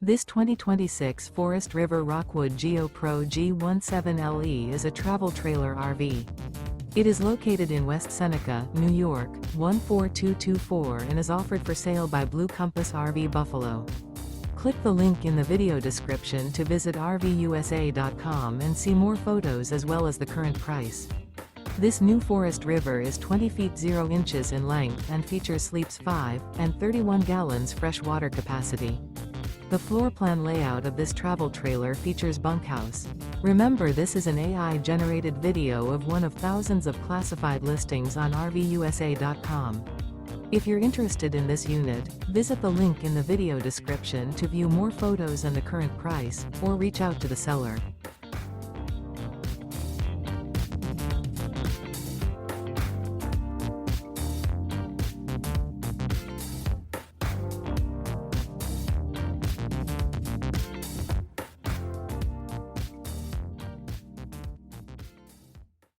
This 2026 Forest River Rockwood Geo Pro G17LE is a travel trailer RV. It is located in West Seneca, New York, 14224 and is offered for sale by Blue Compass RV Buffalo. Click the link in the video description to visit RVUSA.com and see more photos as well as the current price. This new Forest River is 20 feet 0 inches in length and features sleeps 5 and 31 gallons fresh water capacity. The floor plan layout of this travel trailer features bunkhouse. Remember, this is an AI-generated video of one of thousands of classified listings on RVUSA.com. If you're interested in this unit, visit the link in the video description to view more photos and the current price, or reach out to the seller.